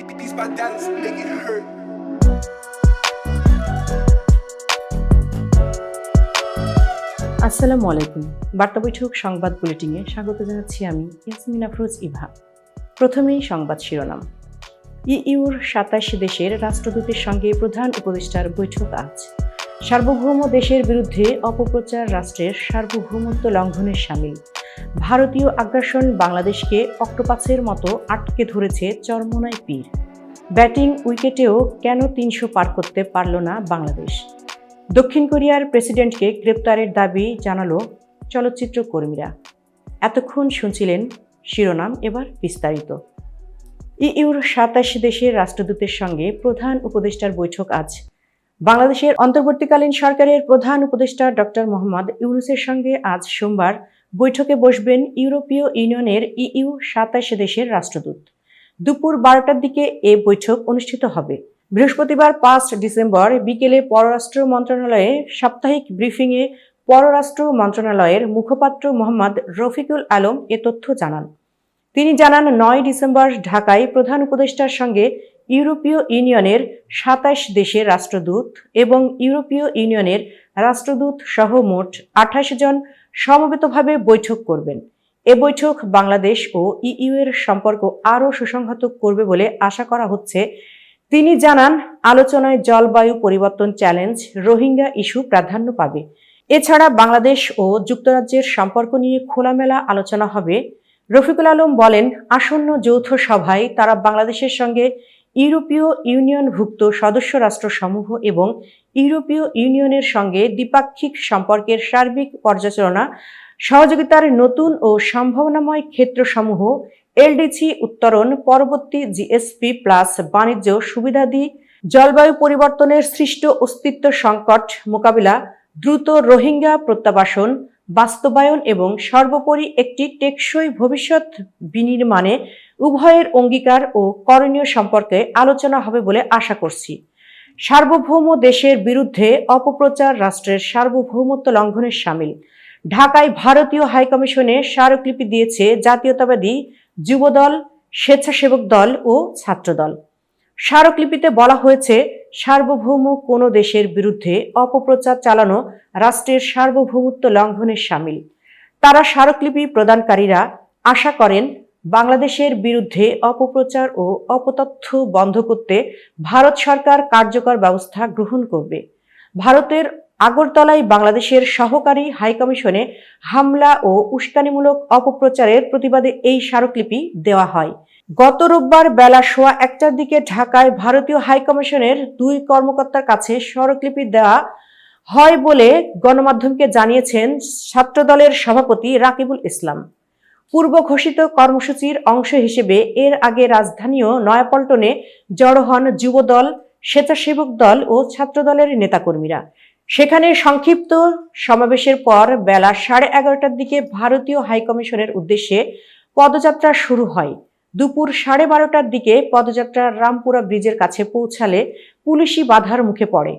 These bad dance make it hurt. আসসালামু আলাইকুম। বার্তা বৈঠক সংবাদ বুলেটিনে স্বাগত জানাচ্ছি আমি ইয়াসমিন আফরোজ ইভা। প্রথমেই সংবাদ শিরোনাম। ইইউর ২৭ দেশের রাষ্ট্রদূতের সঙ্গে প্রধান উপদেষ্টার বৈঠক আজ। সার্বভৌম দেশের বিরুদ্ধে অপপ্রচার রাষ্ট্রের সার্বভৌমত্ব লঙ্ঘনের শামিল। ভারতীয় আগ্রাসন বাংলাদেশকে অক্টোপাসের মতো আটকে ধরেছে চরমোনাই পীর। ব্যাটিং উইকেটেও কেন ৩০০ পার করতে পারল না বাংলাদেশ। দক্ষিণ কোরিয়ার প্রেসিডেন্টকে গ্রেপ্তারের দাবি জানালো চলচ্চিত্র কর্মীরা। এতক্ষণ শুনছিলেন শিরোনাম, এবার বিস্তারিত। ইইউর ২৭ দেশের রাষ্ট্রদূতের সঙ্গে প্রধান উপদেষ্টার বৈঠক আজ। বাংলাদেশের অন্তর্বর্তীকালীন সরকারের প্রধান উপদেষ্টা ডক্টর মোহাম্মদ ইউনূসের সঙ্গে আজ সোমবার বৈঠকে বসবেন ইউরোপীয় ইউনিয়নের ইইউ ২৭ দেশের রাষ্ট্রদূত। দুপুর ১২টার দিকে এ বৈঠক অনুষ্ঠিত হবে। বৃহস্পতিবার ৫ ডিসেম্বর বিকেলে পররাষ্ট্র মন্ত্রণালয়ে সাপ্তাহিক ব্রিফিংয়ে পররাষ্ট্র মন্ত্রণালয়ের মুখপাত্র মোহাম্মদ রফিকুল আলম এ তথ্য জানান। তিনি জানান, ৯ ডিসেম্বর ঢাকায় প্রধান উপদেষ্টার সঙ্গে ইউরোপীয় ইউনিয়নের ২৭ দেশের রাষ্ট্রদূত এবং ইউরোপীয় ইউনিয়নের রাষ্ট্রদূত সহ মোট ২৮ জন সমবেতভাবে বৈঠক করবেন। এ বৈঠক বাংলাদেশ ও ইইউ এর সম্পর্ক আরও সুসংহত করবে বলে আশা করা হচ্ছে। তিনি জানান, আলোচনায় জলবায়ু পরিবর্তন চ্যালেঞ্জ, রোহিঙ্গা ইস্যু প্রাধান্য পাবে। এছাড়া বাংলাদেশ ও যুক্তরাজ্যের সম্পর্ক নিয়ে খোলামেলা আলোচনা হবে। রফিকুল আলম বলেন, আসন্ন যৌথ সভায় তারা বাংলাদেশের সঙ্গে ইউরোপীয় ইউনিয়নভুক্ত সদস্য রাষ্ট্রসমূহ এবং ইউরোপীয় ইউনিয়নের সঙ্গে দ্বিপাক্ষিক সম্পর্কের সার্বিক পর্যালোচনা, সহযোগিতার নতুন ও সম্ভাবনাময় ক্ষেত্রসমূহ, এলডিসি উত্তরণ, পরবর্তী জিএসপি প্লাস বাণিজ্য সুবিধাদি, জলবায়ু পরিবর্তনের সৃষ্ট অস্তিত্ব সংকট মোকাবিলা, দ্রুত রোহিঙ্গা প্রত্যাবাসন বাস্তবায়ন এবং সর্বোপরি একটি টেকসই ভবিষ্যৎ বিনির্মাণে উভয়ের অঙ্গীকার ও করণীয় সম্পর্কে আলোচনা হবে বলে আশা করছি। সার্বভৌম দেশের বিরুদ্ধে অপপ্রচার রাষ্ট্রের সার্বভৌমত্ব লঙ্ঘনের শামিল। ঢাকায় ভারতীয় হাইকমিশনে স্মারকলিপি দিয়েছে জাতীয়তাবাদী যুবদল, স্বেচ্ছাসেবক দল ও ছাত্রদল। স্মারকলিপিতে বলা হয়েছে, সার্বভৌম কোনো দেশের বিরুদ্ধে অপপ্রচার চালানো রাষ্ট্রের সার্বভৌমত্ব লঙ্ঘনের শামিল। তারা স্মারকলিপি প্রদানকারীরা আশা করেন, বাংলাদেশের বিরুদ্ধে অপপ্রচার ও অপতথ্য বন্ধ করতে ভারত সরকার কার্যকর ব্যবস্থা গ্রহণ করবে। ভারতের আগরতলায় বাংলাদেশের সহকারী হাইকমিশনে হামলা ও উস্কানিমূলক অপপ্রচারের প্রতিবাদে এই স্মারকলিপি দেওয়া হয়। গত রোববার বেলা ১:১টার দিকে ঢাকায় ভারতীয় হাইকমিশনের ২ কর্মকর্তার কাছে স্মারকলিপি দেওয়া হয় বলে গণমাধ্যমকে জানিয়েছেন ছাত্রদলের সভাপতি রাকিবুল ইসলাম। পূর্ব ঘোষিত কর্মসূচির অংশ হিসেবে এর আগে রাজধানীও নয়াপল্টনে জড়ো হন যুবদল, স্বেচ্ছাসেবক দল ও ছাত্রদলের নেতাকর্মীরা। সেখানে সংক্ষিপ্ত সমাবেশের পর বেলা 11:30টার দিকে ভারতীয় হাইকমিশনের উদ্দেশ্যে পদযাত্রা শুরু হয়। দুপুর 12:30টার দিকে পদযাত্রা রামপুরা ব্রিজের কাছে পৌঁছালে পুলিশি বাধার মুখে পড়ে।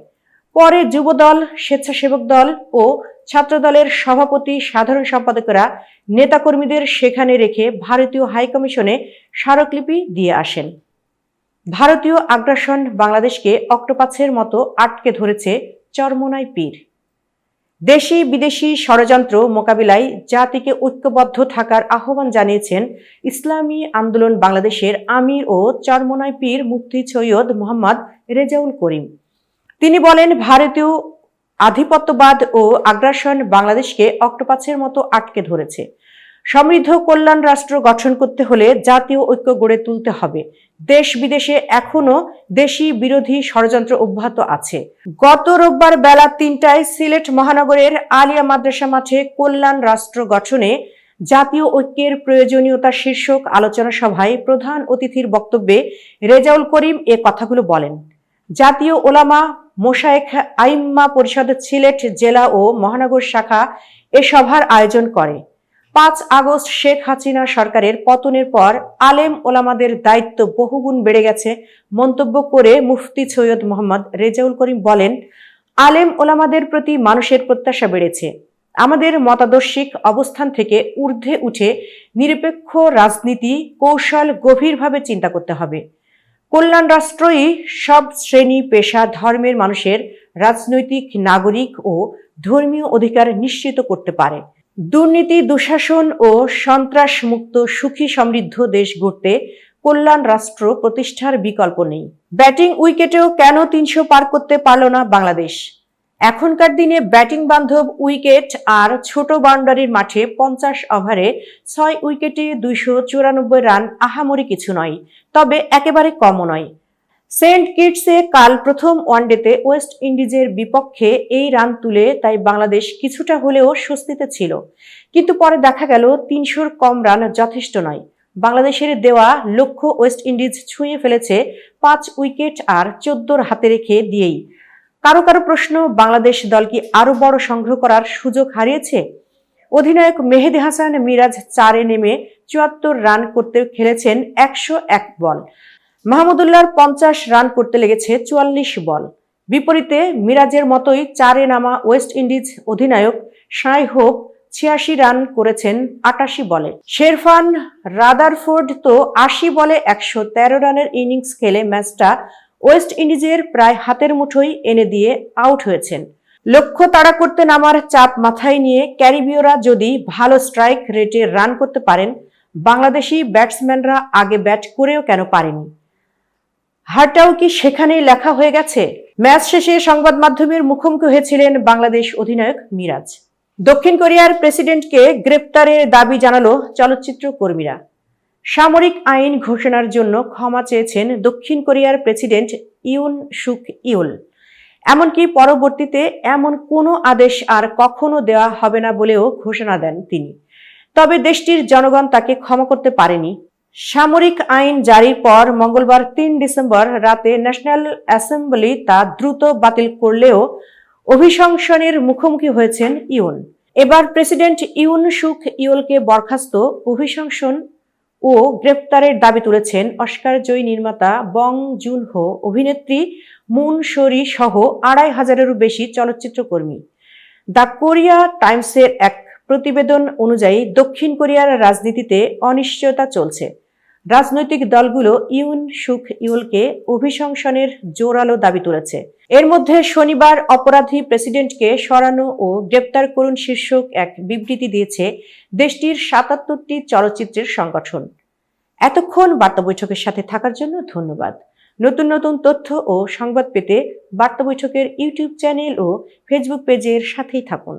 পরে যুবদল, স্বেচ্ছাসেবক দল ও ছাত্রদলের সভাপতি, সাধারণ সম্পাদকেরা নেতাকর্মীদের সেখানে রেখে ভারতীয় হাইকমিশনে স্মারকলিপি দিয়ে আসেন। ভারতীয় আগ্রাসন বাংলাদেশকে অক্টোপাসের মতো আটকে ধরেছে চরমোনাই পীর। দেশি বিদেশি ষড়যন্ত্র মোকাবিলায় জাতিকে ঐক্যবদ্ধ থাকার আহ্বান জানিয়েছেন ইসলামী আন্দোলন বাংলাদেশের আমির ও চরমোনাই পীর মুফতি সৈয়দ মোহাম্মদ রেজাউল করিম। তিনি বলেন, ভারতীয় আধিপত্যবাদ ও আগ্রাসন বাংলাদেশকে অক্টোপাসের মতো আটকে ধরেছে। সমৃদ্ধ কল্যাণ রাষ্ট্র গঠন করতে হলে জাতীয় ঐক্য গড়ে তুলতে হবে। দেশ বিদেশে এখনো দেশি বিরোধী ষড়যন্ত্র অব্যাহত আছে। গত রোববার বেলা ৩টায় সিলেট মহানগরের আলিয়া মাদ্রাসা মাঠে কল্যাণ রাষ্ট্র গঠনে জাতীয় ঐক্যের প্রয়োজনীয়তা শীর্ষক আলোচনা সভায় প্রধান অতিথির বক্তব্যে রেজাউল করিম এ কথাগুলো বলেন। জাতীয় ওলামা মোশায়েখ আইম্মা পরিষদের সিলেট জেলা ও মহানগর শাখা এ সভার আয়োজন করে। ৫ আগস্ট শেখ হাসিনা সরকারের পতনের পর আলেম ওলামাদের দায়িত্ব বহুগুণ বেড়ে গেছে মন্তব্য করে মুফতি সৈয়দ মোহাম্মদ রেজাউল করিম বলেন, আলেম ওলামাদের প্রতি মানুষের প্রত্যাশা বেড়েছে। আমাদের মতাদর্শিক অবস্থান থেকে ঊর্ধ্বে উঠে নিরপেক্ষ রাজনীতি কৌশল গভীরভাবে চিন্তা করতে হবে। কল্যাণ রাষ্ট্রই সব শ্রেণী পেশা ধর্মের মানুষের রাজনৈতিক, নাগরিক ও ধর্মীয় অধিকার নিশ্চিত করতে পারে। দুর্নীতি, দুঃশাসন ও সন্ত্রাস মুক্ত সুখী সমৃদ্ধ দেশ গড়তে কল্যাণ রাষ্ট্র প্রতিষ্ঠার বিকল্প নেই। ব্যাটিং উইকেটেও কেন 300 পার করতে পারল না বাংলাদেশ? এখনকার দিনে ব্যাটিং বান্ধব উইকেট আর ছোট বাউন্ডারির মাঠে 50 ওভারে 6 উইকেটে 294 রান আহামরি কিছু নয়, তবে একেবারে কমও নয়। সেন্ট কিটসে কাল প্রথম ওয়ানডেতে ওয়েস্ট ইন্ডিজের বিপক্ষে এই রান তুলে তাই বাংলাদেশ কিছুটা হলেও স্বস্তিতে ছিল, কিন্তু পরে দেখা গেল 300-র কম রান যথেষ্ট নয়। বাংলাদেশের দেওয়া লক্ষ্য ওয়েস্ট ইন্ডিজ ছুঁয়ে ফেলেছে 5 উইকেট আর 14 হাতে রেখে দিয়েই। কারো কারো প্রশ্ন, বাংলাদেশ দল কি আরো বড় সংগ্রহ করার সুযোগ হারিয়েছে? অধিনায়ক মেহেদী হাসান মিরাজ 4-এ নেমে 74 রান করতে খেলেছেন 101 বল। মাহমুদুল্লাহর 50 রান করতে লেগেছে 44 বল। বিপরীতে মিরাজের মতোই 4-এ নামা ওয়েস্ট ইন্ডিজ অধিনায়ক শাই হোপ 86 রান করেছেন 88 বলে। শেরফান রাদারফোর্ড তো 80 বলে 113 রানের ইনিংস খেলে ম্যাচটা ওয়েস্ট ইন্ডিজের প্রায় হাতের মুঠোয় এনে দিয়ে আউট হয়েছেন। লক্ষ্য তাড়া করতে নামার চাপ মাথায় নিয়ে ক্যারিবীয়রা যদি ভালো স্ট্রাইক রেটে রান করতে পারেন, বাংলাদেশি ব্যাটসম্যানরা আগে ব্যাট করেও কেন পারেনি? হারটাও কি সেখানেই লেখা হয়ে গেছে? ম্যাচ শেষে সংবাদ মাধ্যমের মুখোমুখি হয়েছিলেন বাংলাদেশ অধিনায়ক মিরাজ। দক্ষিণ কোরিয়ার প্রেসিডেন্টকে গ্রেপ্তারের দাবি জানালো চলচ্চিত্র কর্মীরা। সামরিক আইন ঘোষণার জন্য ক্ষমা চেয়েছেন দক্ষিণ কোরিয়ার প্রেসিডেন্ট ইউন সুক ইউল। এমনকি পরবর্তীতে এমন কোনো আদেশ আর কখনো দেওয়া হবে না বলেও ঘোষণা দেন তিনি। তবে দেশটির জনগণ তাকে ক্ষমা করতে পারেনি। সামরিক আইন জারির পর মঙ্গলবার 3 ডিসেম্বর রাতে ন্যাশনাল অ্যাসেম্বলি তা দ্রুত বাতিল করলেও অভিশংসনের মুখোমুখি হয়েছেন ইউন। এবার প্রেসিডেন্ট ইউন সুক ইউলকে বরখাস্ত, অভিশংসন ও গ্রেপ্তারের দাবি তুলেছেন অস্কার জয়ী নির্মাতা বং জুন হো, অভিনেত্রী মুন শরি সহ 2500-এরও বেশি চলচ্চিত্রকর্মী। দ্য কোরিয়া টাইমসের এক প্রতিবেদন অনুযায়ী দক্ষিণ কোরিয়ার রাজনীতিতে অনিশ্চয়তা চলছে। রাজনৈতিক দলগুলো ইউন সুক ইউলকে অভিশংসনের জোরালো দাবি তুলেছে। এর মধ্যে শনিবার অপরাধী প্রেসিডেন্টকে সরানো ও গ্রেপ্তার করুন শীর্ষক এক বিবৃতি দিয়েছে দেশটির 77টি চলচ্চিত্রের সংগঠন। এতক্ষণ বার্তা বৈঠকের সাথে থাকার জন্য ধন্যবাদ। নতুন নতুন তথ্য ও সংবাদ পেতে বার্তা বৈঠকের ইউটিউব চ্যানেল ও ফেসবুক পেজের সাথেই থাকুন।